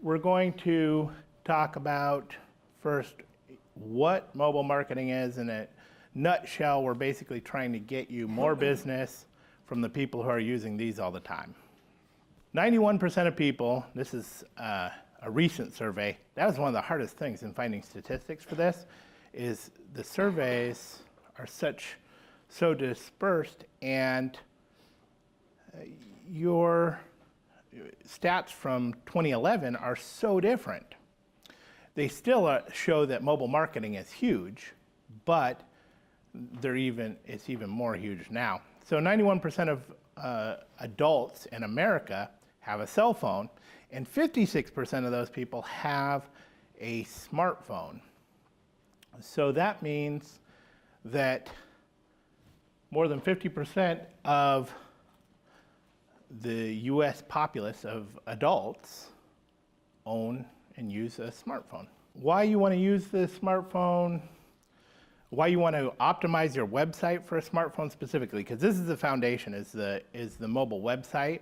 we're going to talk about first what mobile marketing is. In a nutshell, we're basically trying to get you more business from the people who are using these all the time. 91% of people, this is a recent survey, that was one of the hardest things in finding statistics for this, is the surveys are so dispersed, and your stats from 2011 are so different. They still show that mobile marketing is huge, but it's even more huge now. So 91% of adults in America have a cell phone, and 56% of those people have a smartphone. So that means that more than 50% of the US populace of adults own and use a smartphone. Why you want to use the smartphone, why you want to optimize your website for a smartphone specifically, because this is the foundation, is the mobile website,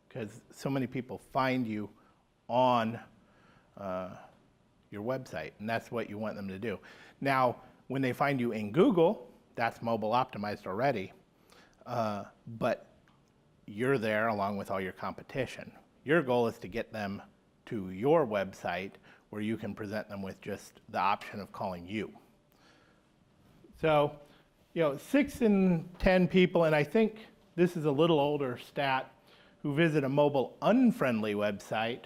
because so many people find you on your website, and that's what you want them to do. Now, when they find you in Google, that's mobile optimized already, but you're there along with all your competition. Your goal is to get them to your website where you can present them with just the option of calling you. So, 6 in 10 people, and I think this is a little older stat, who visit a mobile unfriendly website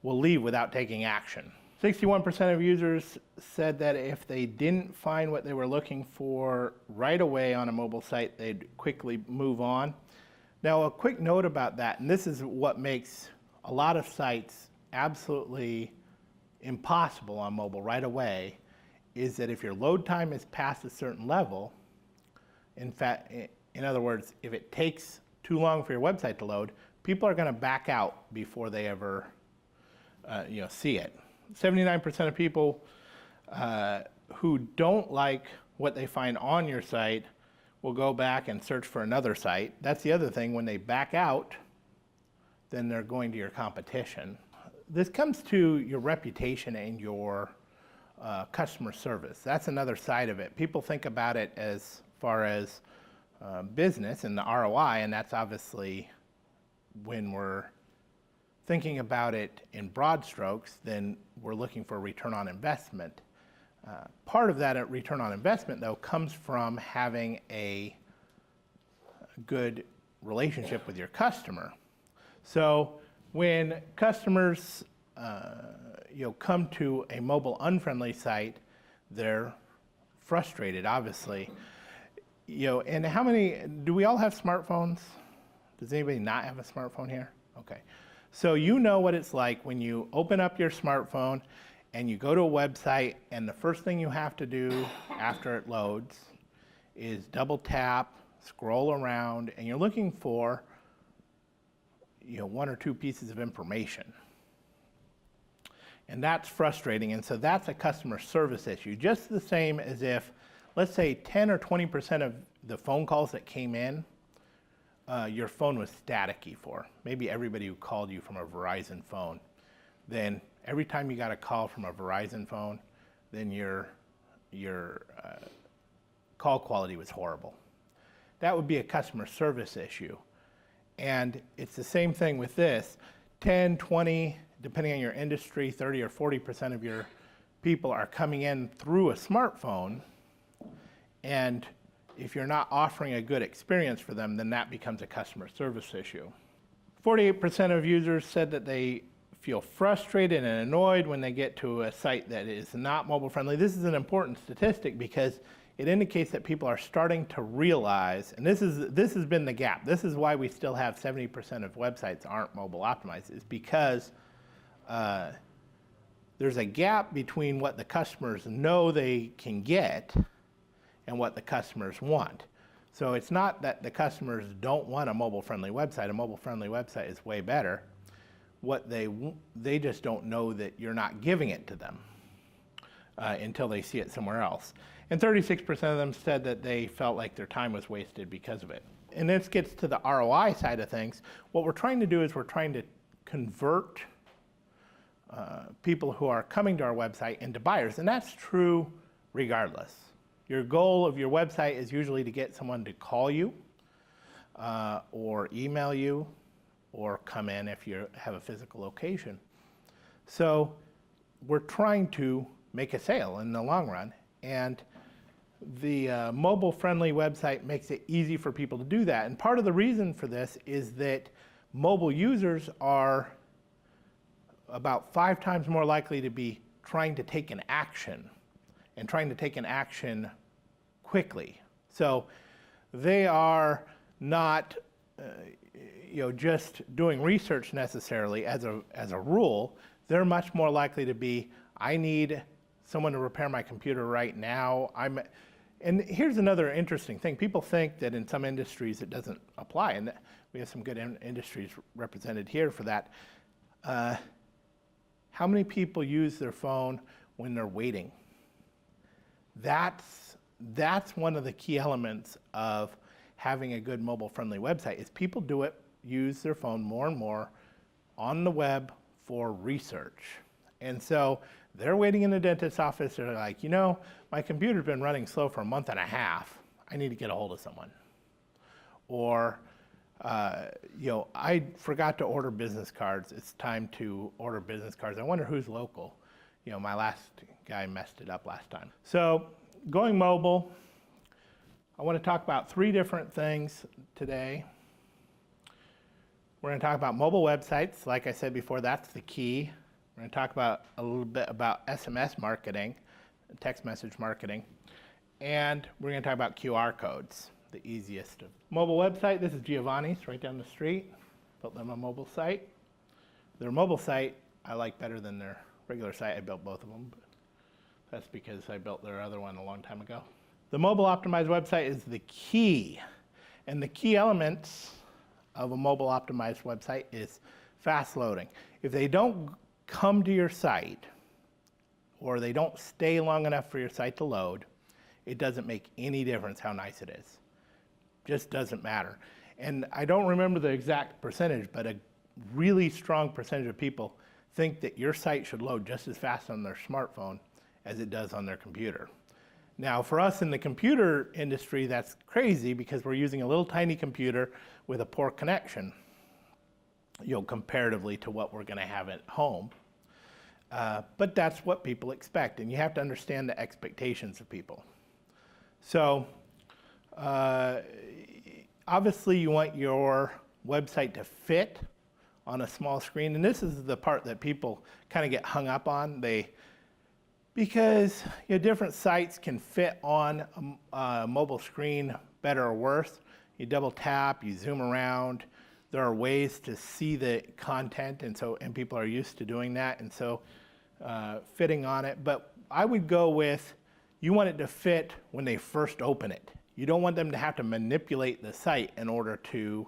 will leave without taking action. 61% of users said that if they didn't find what they were looking for right away on a mobile site, they'd quickly move on. Now, a quick note about that, and this is what makes a lot of sites absolutely impossible on mobile right away, is that if your load time is past a certain level, in other words, if it takes too long for your website to load, people are going to back out before they ever see it. 79% of people who don't like what they find on your site will go back and search for another site. That's the other thing. When they back out, then they're going to your competition. This comes to your reputation and your customer service. That's another side of it. People think about it as far as business and the ROI, and that's obviously, when we're thinking about it in broad strokes, then we're looking for a return on investment. Part of that return on investment, though, comes from having a good relationship with your customer. So when customers come to a mobile unfriendly site, they're frustrated, obviously. And how many, do we all have smartphones? Does anybody not have a smartphone here? Okay. So you know what it's like when you open up your smartphone and you go to a website, and the first thing you have to do after it loads is double tap, scroll around, and you're looking for 1 or 2 pieces of information. And that's frustrating, and so that's a customer service issue. Just the same as if, let's say 10 or 20% of the phone calls that came in, your phone was staticky for. Maybe everybody who called you from a Verizon phone. Then every time you got a call from a Verizon phone, then your call quality was horrible. That would be a customer service issue. And it's the same thing with this. 10, 20, depending on your industry, 30 or 40% of your people are coming in through a smartphone, and if you're not offering a good experience for them, then that becomes a customer service issue. 48% of users said that they feel frustrated and annoyed when they get to a site that is not mobile friendly. This is an important statistic because it indicates that people are starting to realize, and this has been the gap. This is why we still have 70% of websites aren't mobile optimized, is because there's a gap between what the customers know they can get and what the customers want. So it's not that the customers don't want a mobile-friendly website. A mobile-friendly website is way better. What they just don't know that you're not giving it to them until they see it somewhere else. And 36% of them said that they felt like their time was wasted because of it. And this gets to the ROI side of things. What we're trying to do is we're trying to convert people who are coming to our website into buyers, and that's true regardless. Your goal of your website is usually to get someone to call you or email you or come in if you have a physical location. So we're trying to make a sale in the long run, and the mobile-friendly website makes it easy for people to do that. And part of the reason for this is that mobile users are about 5 times more likely to be trying to take an action, and trying to take an action quickly. So they are not just doing research necessarily as a rule. They're much more likely to be, I need someone to repair my computer right now. And here's another interesting thing. People think that in some industries it doesn't apply, and we have some good industries represented here for that. How many people use their phone when they're waiting? That's one of the key elements of having a good mobile-friendly website, is people use their phone more and more on the web for research. And so they're waiting in the dentist's office, they're like, my computer's been running slow for a month and a half. I need to get a hold of someone. Or, I forgot to order business cards. It's time to order business cards. I wonder who's local. My last guy messed it up last time. So going mobile, I want to talk about 3 different things today. We're going to talk about mobile websites. Like I said before, that's the key. We're going to talk about a little bit about SMS marketing, text message marketing, and we're going to talk about QR codes, the easiest of. Mobile website, this is Giovanni's right down the street. Built them a mobile site. Their mobile site I like better than their regular site. I built both of them, but that's because I built their other one a long time ago. The mobile optimized website is the key, and the key elements of a mobile optimized website is fast loading. If they don't come to your site, or they don't stay long enough for your site to load, it doesn't make any difference how nice it is. Just doesn't matter. And I don't remember the exact percentage, but a really strong percentage of people think that your site should load just as fast on their smartphone as it does on their computer. Now, for us in the computer industry, that's crazy because we're using a little tiny computer with a poor connection, comparatively to what we're going to have at home. But that's what people expect, and you have to understand the expectations of people. So, obviously you want your website to fit on a small screen, and this is the part that people kind of get hung up on. Because different sites can fit on a mobile screen better or worse. You double tap, you zoom around. There are ways to see the content, and people are used to doing that, and so fitting on it. But I would go with, you want it to fit when they first open it. You don't want them to have to manipulate the site in order to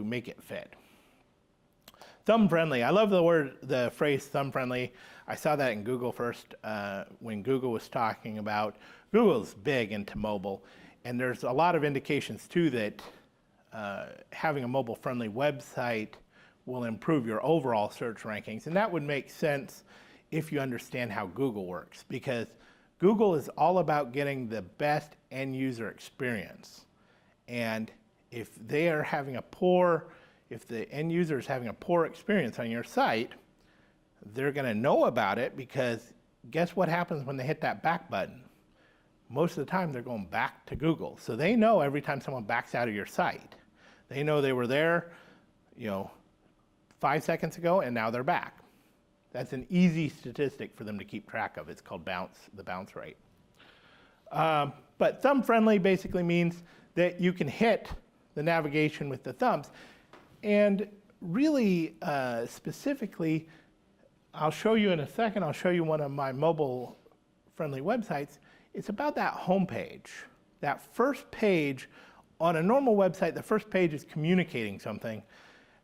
make it fit. Thumb friendly. I love the phrase thumb friendly. I saw that in Google first when Google was talking about, Google's big into mobile, and there's a lot of indications too that having a mobile friendly website will improve your overall search rankings, and that would make sense if you understand how Google works, because Google is all about getting the best end user experience. And if they are having if the end user is having a poor experience on your site, they're going to know about it, because guess what happens when they hit that back button? Most of the time they're going back to Google. So they know every time someone backs out of your site. They know they were there 5 seconds ago and now they're back. That's an easy statistic for them to keep track of. It's called the bounce rate. But thumb friendly basically means that you can hit the navigation with the thumbs. And really specifically, I'll show you in a second, I'll show you one of my mobile friendly websites. It's about that home page. That first page, on a normal website, the first page is communicating something,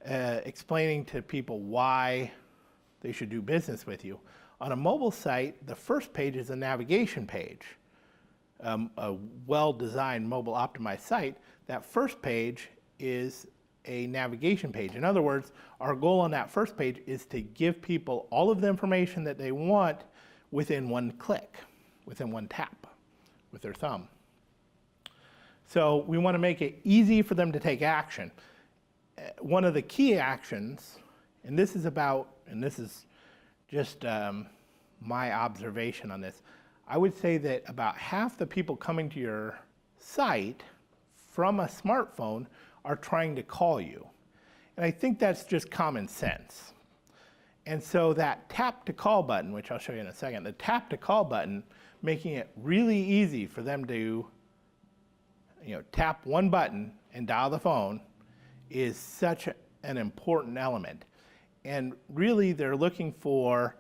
explaining to people why they should do business with you. On a mobile site, the first page is a navigation page. A well-designed, mobile optimized site, that first page is a navigation page. In other words, our goal on that first page is to give people all of the information that they want within one click, within one tap with their thumb. So we want to make it easy for them to take action. One of the key actions, and this is just my observation on this, I would say that about half the people coming to your site from a smartphone are trying to call you. And I think that's just common sense. And so that tap to call button, which I'll show you in a second, the tap to call button, making it really easy for them to tap one button and dial the phone, is such an important element. And really they're looking for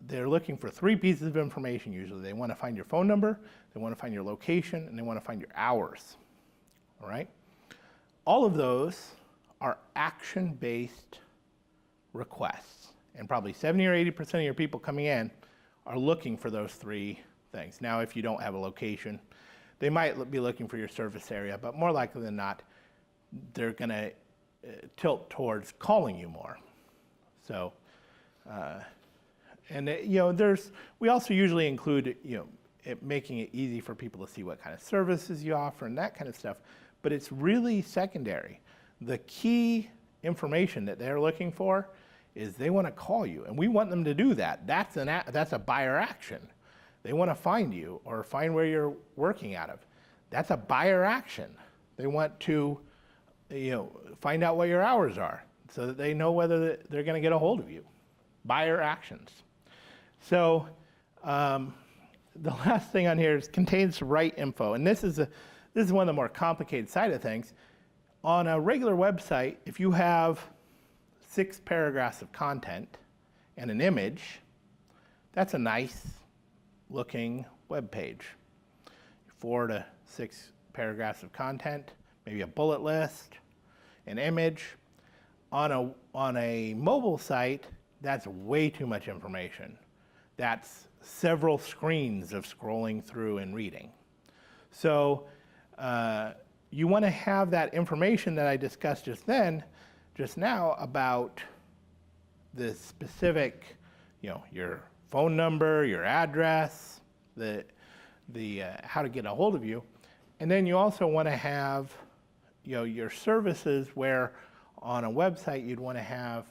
they're looking for three pieces of information usually. They want to find your phone number, they want to find your location, and they want to find your hours. All right? All of those are action-based requests. And probably 70 or 80% of your people coming in are looking for those three things. Now, if you don't have a location, they might be looking for your service area, but more likely than not, they're going to tilt towards calling you more. So, we also usually include, making it easy for people to see what kind of services you offer and that kind of stuff. But it's really secondary. The key information that they're looking for is they want to call you, and we want them to do that. That's a buyer action. They want to find you or find where you're working out of. That's a buyer action. They want to, find out what your hours are so that they know whether they're going to get a hold of you. Buyer actions. So the last thing on here is contains the right info, and this is one of the more complicated side of things. On a regular website, if you have 6 paragraphs of content and an image, that's a nice looking web page. 4 to 6 paragraphs of content, maybe a bullet list, an image. On a mobile site, that's way too much information. That's several screens of scrolling through and reading. So you want to have that information that I discussed just now about the specific, your phone number, your address, the how to get a hold of you. And then you also want to have, your services, where on a website you'd want to have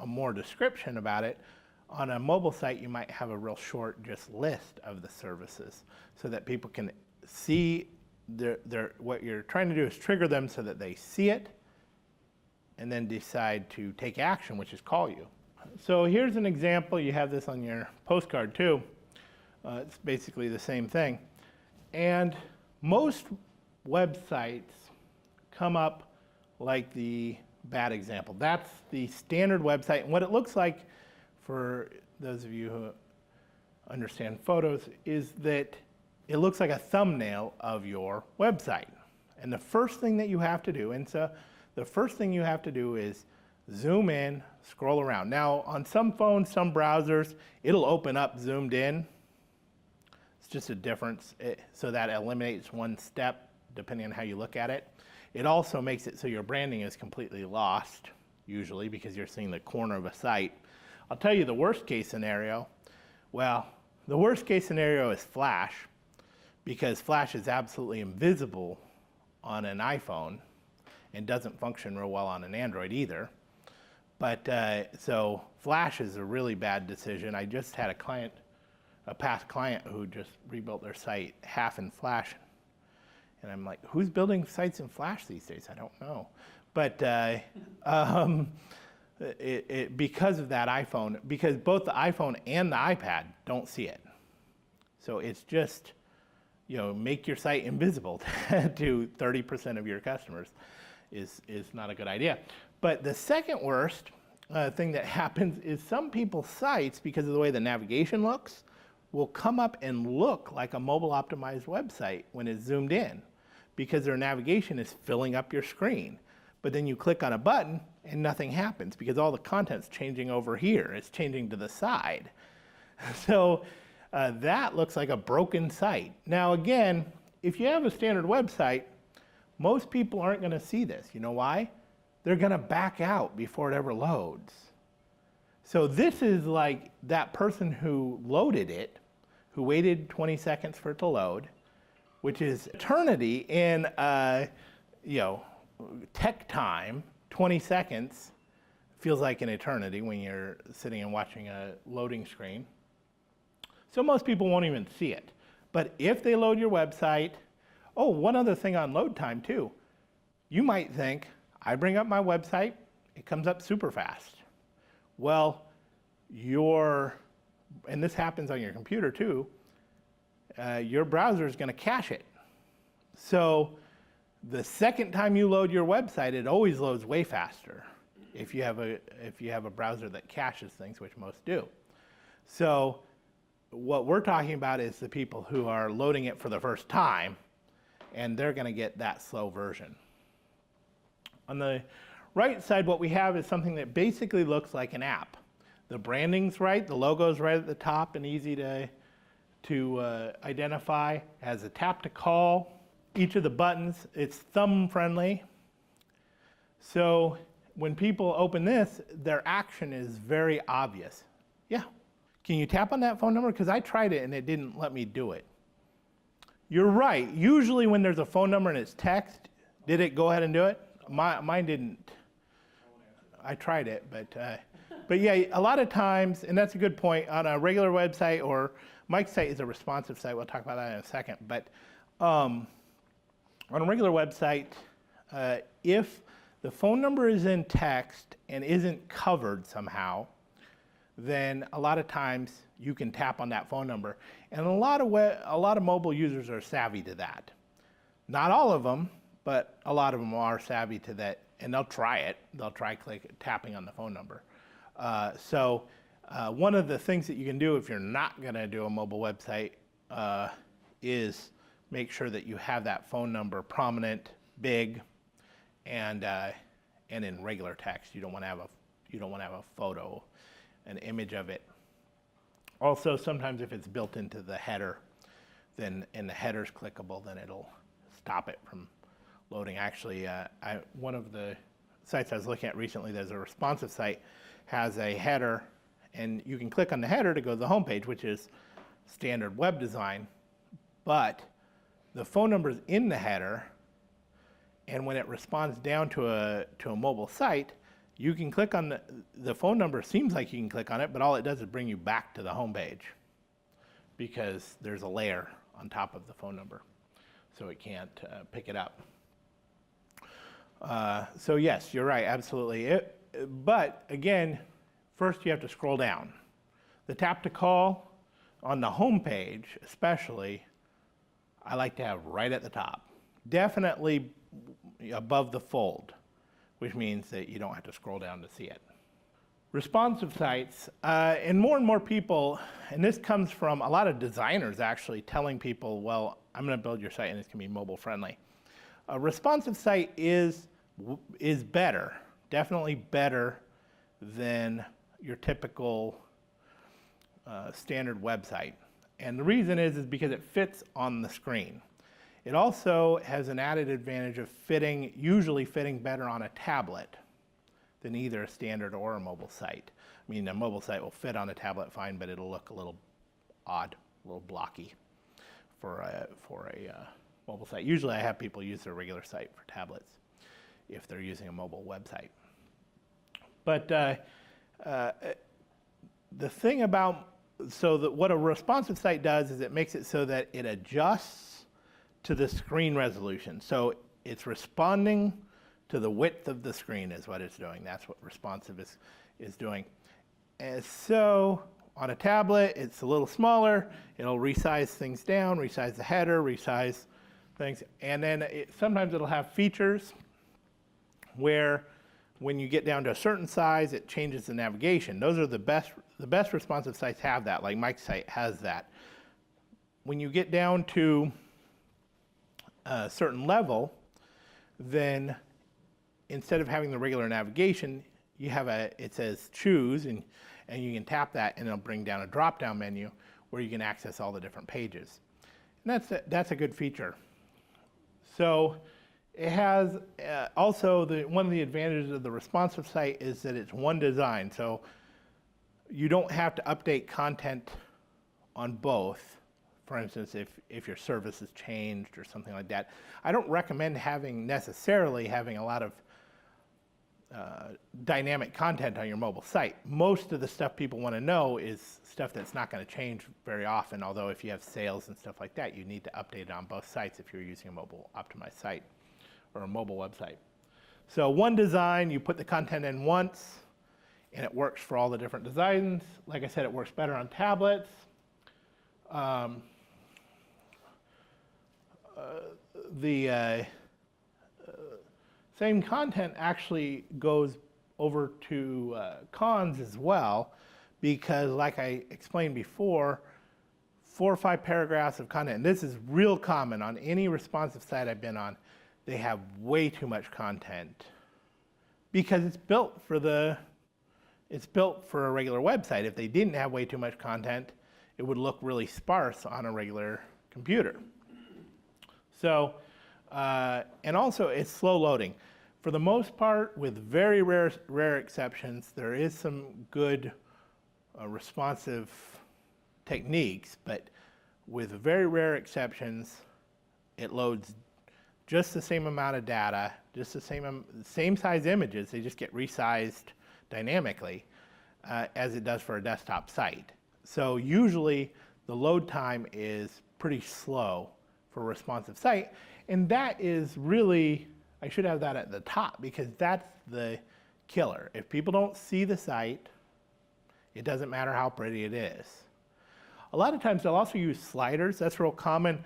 a more description about it. On a mobile site, you might have a real short just list of the services so that people can see what you're trying to do is trigger them so that they see it and then decide to take action, which is call you. So here's an example. You have this on your postcard too. It's basically the same thing. And most websites come up like the bad example. That's the standard website. And what it looks like, for those of you who understand photos, is that it looks like a thumbnail of your website. And the first thing that you have to do, is zoom in, scroll around. Now, on some phones, some browsers, it'll open up zoomed in. It's just a difference, so that eliminates one step depending on how you look at it. It also makes it so your branding is completely lost, usually, because you're seeing the corner of a site. I'll tell you the worst case scenario. Well, the worst case scenario is Flash, because Flash is absolutely invisible on an iPhone and doesn't function real well on an Android either. But so Flash is a really bad decision. I just had a past client who just rebuilt their site half in Flash. And I'm like, who's building sites in Flash these days? I don't know. But because of that iPhone, because both the iPhone and the iPad don't see it. So it's just, make your site invisible to 30% of your customers is not a good idea. But the second worst thing that happens is some people's sites, because of the way the navigation looks, will come up and look like a mobile optimized website when it's zoomed in, because their navigation is filling up your screen. But then you click on a button and nothing happens because all the content's changing over here. It's changing to the side. So that looks like a broken site. Now again, if you have a standard website, Most people aren't going to see this. You know why? They're going to back out before it ever loads. So this is like that person who loaded it, who waited 20 seconds for it to load, which is eternity in tech time. 20 seconds feels like an eternity when you're sitting and watching a loading screen. So most people won't even see it. But if they load your website, oh, one other thing on load time too. You might think, I bring up my website, it comes up super fast. Well, and this happens on your computer too, your browser is going to cache it. So the second time you load your website, it always loads way faster if you have a browser that caches things, which most do. So what we're talking about is the people who are loading it for the first time, and they're going to get that slow version. On the right side, what we have is something that basically looks like an app. The branding's right, the logo's right at the top and easy to identify. It has a tap to call. Each of the buttons, it's thumb friendly. So when people open this, their action is very obvious. Yeah. Can you tap on that phone number? Because I tried it and it didn't let me do it. You're right. Usually when there's a phone number and it's text, did it go ahead and do it? Mine didn't. I tried it, but yeah, a lot of times, and that's a good point, on a regular website, or Mike's site is a responsive site, we'll talk about that in a second, but on a regular website, if the phone number is in text and isn't covered somehow, then a lot of times you can tap on that phone number. And a lot of mobile users are savvy to that. Not all of them, but a lot of them are savvy to that, and they'll try it. They'll try tapping on the phone number. So one of the things that you can do if you're not going to do a mobile website is make sure that you have that phone number prominent, big, and in regular text. You don't want to have a photo, an image of it. Also, sometimes if it's built into the header, and the header's clickable, then it'll stop it from loading. Actually, one of the sites I was looking at recently, there's a responsive site, has a header, and you can click on the header to go to the home page, which is standard web design, but the phone number is in the header, and when it responds down to a mobile site, you can click on the phone number. Seems like you can click on it, but all it does is bring you back to the home page because there's a layer on top of the phone number, so it can't pick it up. So yes, you're right, absolutely. But again, first you have to scroll down. The tap to call on the home page, especially, I like to have right at the top. Definitely above the fold, which means that you don't have to scroll down to see it. Responsive sites, and more people, and this comes from a lot of designers actually telling people, well, I'm going to build your site and it's going to be mobile friendly. A responsive site is better, definitely better than your typical standard website. And the reason is because it fits on the screen. It also has an added advantage of usually fitting better on a tablet than either a standard or a mobile site. I mean, a mobile site will fit on a tablet fine, but it'll look a little odd, a little blocky for a mobile site. Usually I have people use their regular site for tablets if they're using a mobile website. But the thing about, what a responsive site does is it makes it so that it adjusts to the screen resolution. So it's responding to the width of the screen is what it's doing. That's what responsive is doing. And so on a tablet, it's a little smaller. It'll resize things down, resize the header, resize things. And then sometimes it'll have features where when you get down to a certain size, it changes the navigation. Those are the best responsive sites have that, like Mike's site has that. When you get down to a certain level, then instead of having the regular navigation, you have it says choose, and you can tap that and it'll bring down a drop-down menu where you can access all the different pages. And that's a good feature. So It has also one of the advantages of the responsive site is that it's one design, so you don't have to update content on both. For instance, if your service has changed or something like that. I don't recommend necessarily having a lot of dynamic content on your mobile site. Most of the stuff people want to know is stuff that's not going to change very often, although if you have sales and stuff like that, you need to update it on both sites if you're using a mobile optimized site or a mobile website. So one design, you put the content in once, and it works for all the different designs. Like I said, it works better on tablets. The same content actually goes over to cons as well, because like I explained before, 4 or 5 paragraphs of content, and this is real common on any responsive site I've been on, they have way too much content because it's built for a regular website. If they didn't have way too much content, it would look really sparse on a regular computer. So, and also it's slow loading. For the most part, with very rare exceptions, there is some good responsive techniques, but with very rare exceptions, it loads just the same amount of data, just the same size images, they just get resized dynamically as it does for a desktop site. So usually the load time is pretty slow for a responsive site, and that is really, I should have that at the top because that's the killer. If people don't see the site, it doesn't matter how pretty it is. A lot of times they'll also use sliders. That's real common.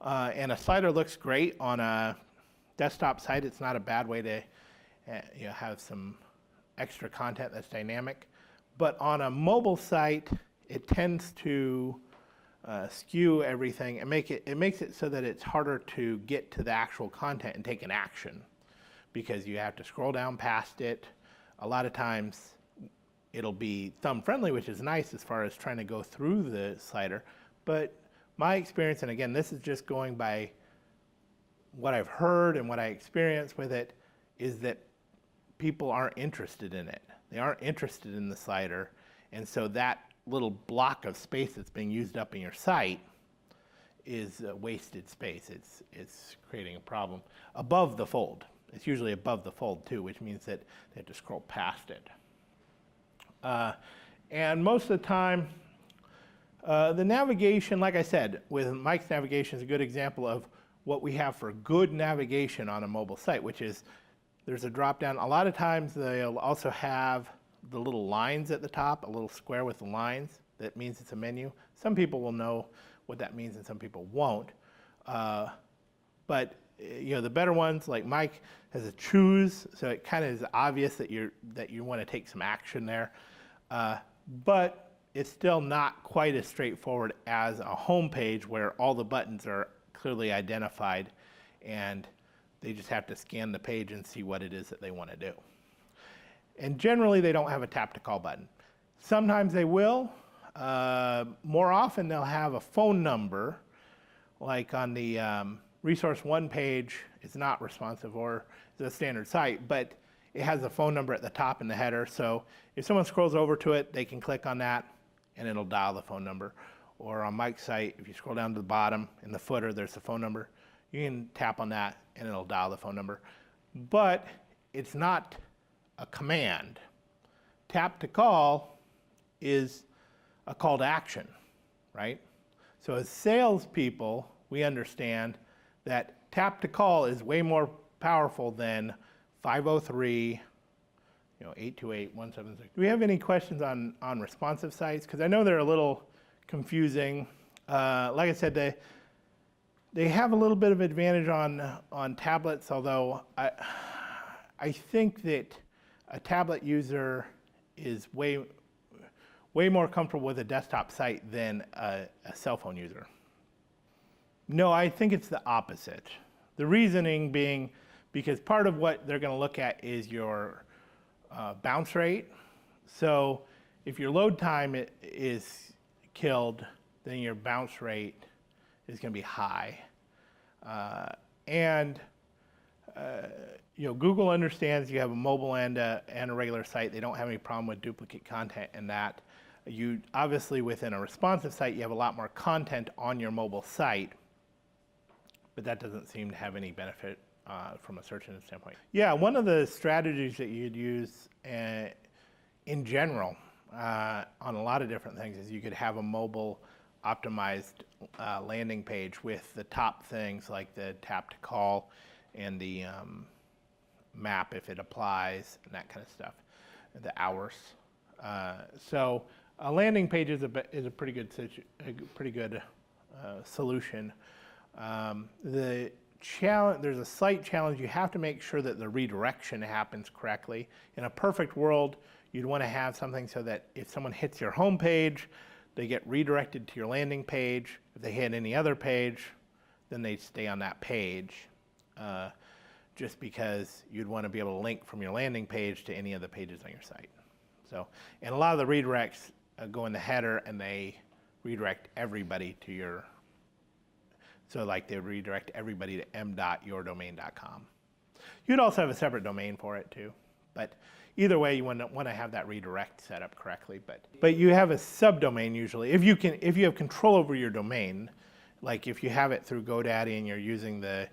And a slider looks great on a desktop site. It's not a bad way to have some extra content that's dynamic. But on a mobile site, it tends to skew everything and it makes it so that it's harder to get to the actual content and take an action because you have to scroll down past it. A lot of times it'll be thumb friendly, which is nice as far as trying to go through the slider, but my experience, and again, this is just going by what I've heard and what I experienced with it, is that people aren't interested in it. They aren't interested in the slider, and so that little block of space that's being used up in your site is wasted space. It's creating a problem. Above the fold. It's usually above the fold too, which means that they have to scroll past it. And most of the time, the navigation, like I said, with Mike's navigation is a good example of what we have for good navigation on a mobile site, which is there's a drop down. A lot of times they'll also have the little lines at the top, a little square with the lines. That means it's a menu. Some people will know what that means and some people won't. But the better ones, like Mike has a choose, so it kind of is obvious that you want to take some action there. But it's still not quite as straightforward as a home page where all the buttons are clearly identified and they just have to scan the page and see what it is that they want to do. And generally they don't have a tap to call button. Sometimes they will. More often they'll have a phone number, like on the Resource 1 page. It's not responsive or it's a standard site, but it has a phone number at the top in the header. So if someone scrolls over to it, they can click on that and it'll dial the phone number. Or on Mike's site, if you scroll down to the bottom in the footer, there's the phone number. You can tap on that and it'll dial the phone number. But it's not a command. Tap to call is a call to action, right? So as salespeople, we understand that tap to call is way more powerful than 503, 828-176. Do we have any questions on responsive sites? Because I know they're a little confusing. Like I said, they have a little bit of advantage on tablets, although I think that a tablet user is way more comfortable with a desktop site than a cell phone user. No, I think it's the opposite. The reasoning being because part of what they're going to look at is your bounce rate. So if your load time is killed, then your bounce rate is going to be high. And Google understands you have a mobile and a regular site. They don't have any problem with duplicate content in that. You obviously, within a responsive site, you have a lot more content on your mobile site, but that doesn't seem to have any benefit from a search engine standpoint. Yeah, one of the strategies that you'd use in general on a lot of different things is you could have a mobile optimized landing page with the top things like the tap to call and the map if it applies and that kind of stuff, the hours. So a landing page is a pretty good solution. There's a slight challenge. You have to make sure that the redirection happens correctly. In a perfect world, you'd want to have something so that if someone hits your home page, they get redirected to your landing page. If they hit any other page, then they stay on that page. Just because you'd want to be able to link from your landing page to any of the pages on your site. So, and a lot of the redirects go in the header and they redirect everybody to your, so like they redirect everybody to m.yourdomain.com. You'd also have a separate domain for it too, but either way you want to have that redirect set up correctly. But you have a subdomain usually. If you have control over your domain, like if you have it through GoDaddy and you're using the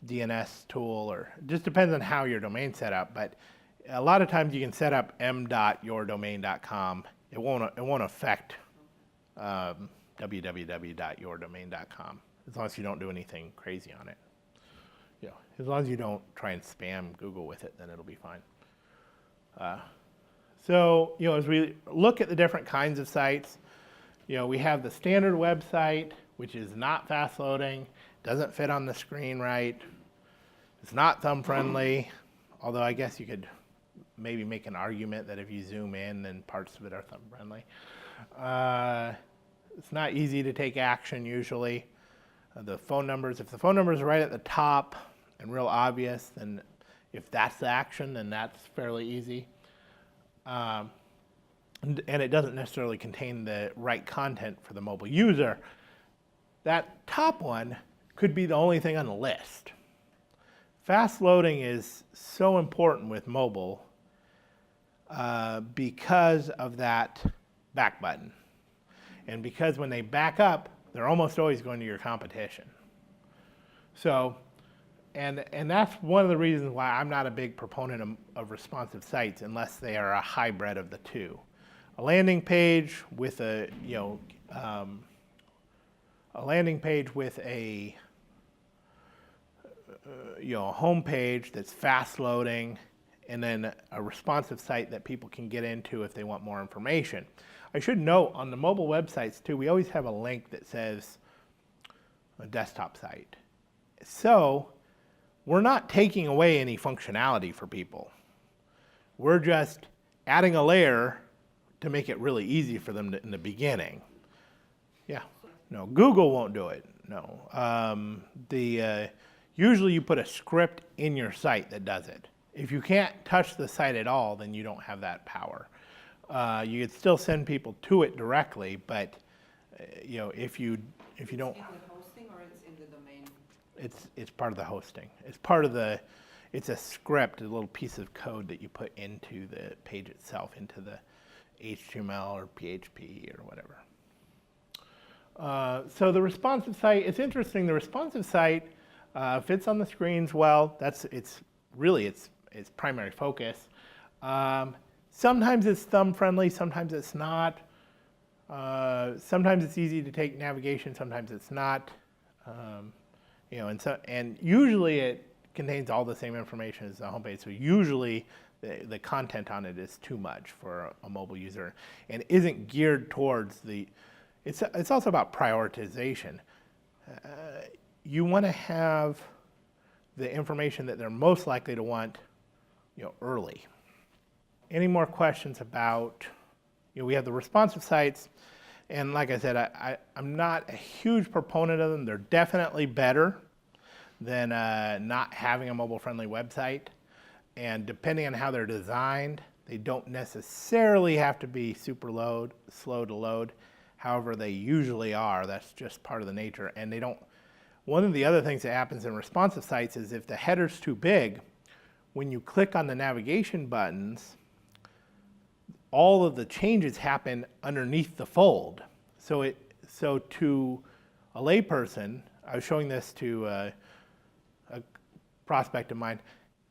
DNS tool, or it just depends on how your domain's set up, but a lot of times you can set up m.yourdomain.com. It won't affect www.yourdomain.com as long as you don't do anything crazy on it. As long as you don't try and spam Google with it, then it'll be fine. So as we look at the different kinds of sites, we have the standard website, which is not fast loading, doesn't fit on the screen right, it's not thumb friendly, although I guess you could maybe make an argument that if you zoom in, then parts of it are thumb friendly. It's not easy to take action usually. The phone numbers, if the phone number is right at the top and real obvious, then if that's the action, then that's fairly easy. And it doesn't necessarily contain the right content for the mobile user. That top one could be the only thing on the list. Fast loading is so important with mobile because of that back button. And because when they back up, they're almost always going to your competition. So, and that's one of the reasons why I'm not a big proponent of responsive sites unless they are a hybrid of the two. A landing page with a landing page with a home page that's fast loading, and then a responsive site that people can get into if they want more information. I should note on the mobile websites too, we always have a link that says a desktop site. So we're not taking away any functionality for people. We're just adding a layer to make it really easy for them in the beginning. Yeah. No, Google won't do it. No. Usually you put a script in your site that does it. If you can't touch the site at all, then you don't have that power. You could still send people to it directly, but if you don't. It's in the hosting or it's in the domain? It's part of the hosting. It's part of the. It's a script, a little piece of code that you put into the page itself, into the HTML or PHP or whatever. So the responsive site, it's interesting. The responsive site fits on the screens well. It's really its primary focus. Sometimes it's thumb friendly, sometimes it's not. Sometimes it's easy to take navigation, sometimes it's not. And usually it contains all the same information as the homepage. So usually the content on it is too much for a mobile user and isn't geared towards the. It's also about prioritization. You want to have the information that they're most likely to want, early. Any more questions about? We have the responsive sites, and like I said, I'm not a huge proponent of them. They're definitely better than not having a mobile-friendly website. And depending on how they're designed, they don't necessarily have to be super slow to load. However, they usually are. That's just part of the nature. And they don't. One of the other things that happens in responsive sites is if the header's too big, when you click on the navigation buttons, all of the changes happen underneath the fold. So to a layperson, I was showing this to a prospect of mine,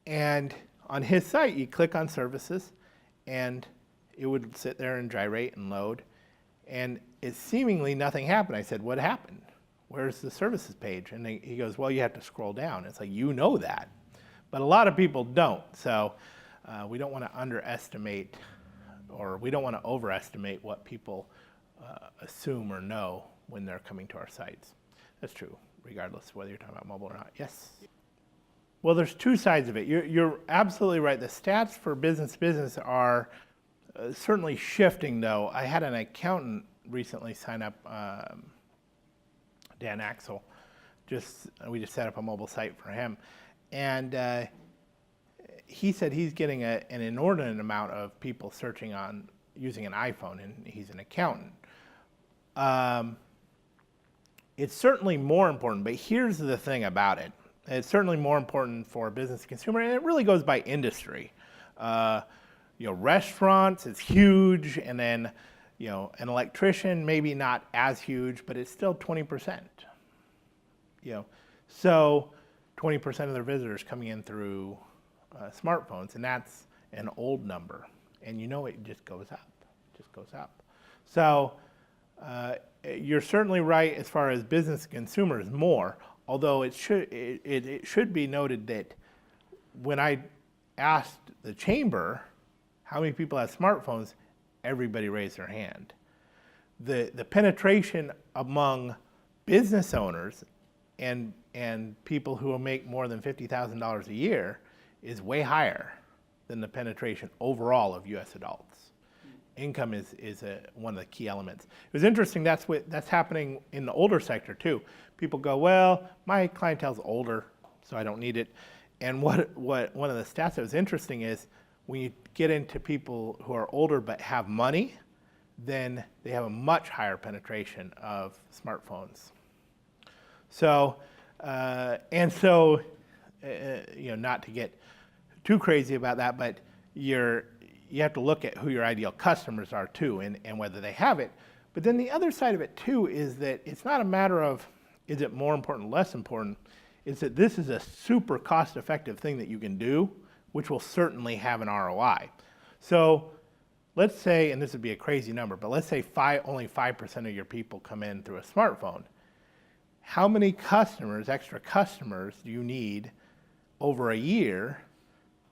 and on his site, you click on services, and it would sit there and gyrate and load, and it seemingly nothing happened. I said, what happened? Where's the services page? And he goes, well, you have to scroll down. It's like, you know that. But a lot of people don't. So we don't want to underestimate, or we don't want to overestimate what people assume or know when they're coming to our sites. That's true, regardless of whether you're talking about mobile or not. Yes? Well, there's two sides of it. You're absolutely right. The stats for business are certainly shifting, though. I had an accountant recently sign up, Dan Axel. We just set up a mobile site for him. And he said he's getting an inordinate amount of people searching on using an iPhone, and he's an accountant. It's certainly more important, but here's the thing about it. It's certainly more important for business to consumer, and it really goes by industry. Restaurants, it's huge, and then an electrician, maybe not as huge, but it's still 20%. So 20% of their visitors coming in through smartphones, and that's an old number, and it just goes up. So you're certainly right as far as business consumers more, although it should be noted that when I asked the chamber how many people have smartphones, everybody raised their hand. The penetration among business owners and people who will make more than $50,000 a year is way higher than the penetration overall of U.S. adults. Income is one of the key elements. It was interesting, that's happening in the older sector too. People go, well, my clientele's older, so I don't need it. And what one of the stats that was interesting is when you get into people who are older but have money, then they have a much higher penetration of smartphones. So, not to get too crazy about that, but you have to look at who your ideal customers are too, and whether they have it. But then the other side of it too is that it's not a matter of is it more important, less important. It's that this is a super cost-effective thing that you can do, which will certainly have an ROI. So let's say, and this would be a crazy number, but let's say only 5% of your people come in through a smartphone. How many extra customers do you need over a year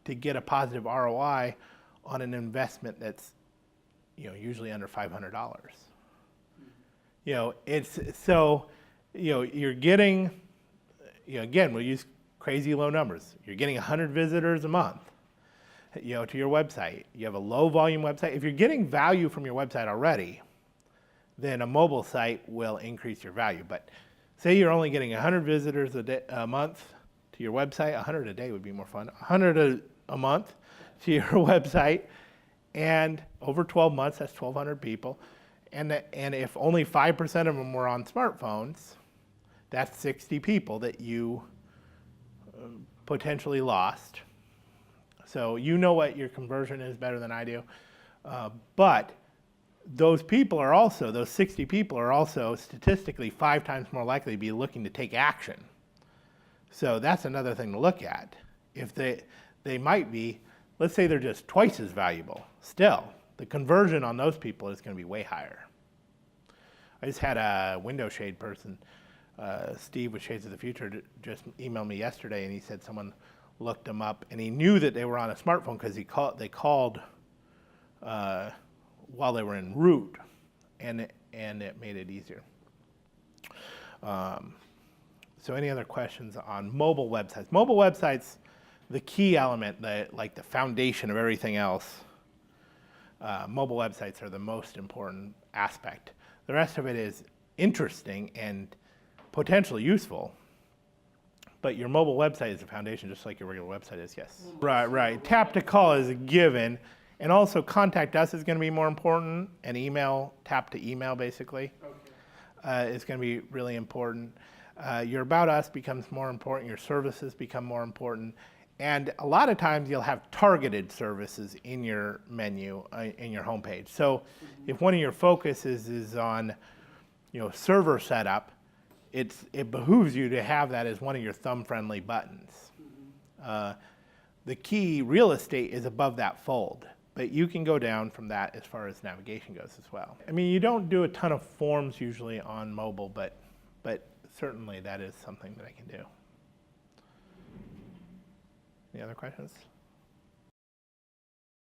to get a positive ROI on an investment that's usually under $500? You're getting, again, we'll use crazy low numbers. You're getting 100 visitors a month, to your website. You have a low volume website. If you're getting value from your website already, then a mobile site will increase your value. But say you're only getting 100 visitors a month to your website. 100 a day would be more fun. 100 a month to your website, and over 12 months, that's 1,200 people. And if only 5% of them were on smartphones, that's 60 people that you potentially lost. So what your conversion is better than I do. But those 60 people are also statistically 5 times more likely to be looking to take action. So that's another thing to look at. If they might be, let's say they're just twice as valuable, still, the conversion on those people is going to be way higher. I just had a window shade person, Steve with Shades of the Future, just emailed me yesterday, and he said someone looked them up, and he knew that they were on a smartphone because they called while they were en route, and it made it easier. So any other questions on mobile websites? Mobile websites, the key element, like the foundation of everything else, mobile websites are the most important aspect. The rest of it is interesting and potentially useful, but your mobile website is the foundation, just like your regular website is, yes. Right. Tap to call is a given, and also contact us is going to be more important, and email, tap to email basically, is going to be really important. Your About Us becomes more important, your services become more important, and a lot of times you'll have targeted services in your menu, in your homepage. So if one of your focuses is on, server setup, it behooves you to have that as one of your thumb-friendly buttons. The key real estate is above that fold, but you can go down from that as far as navigation goes as well. I mean, you don't do a ton of forms usually on mobile, but certainly that is something that I can do. Any other questions?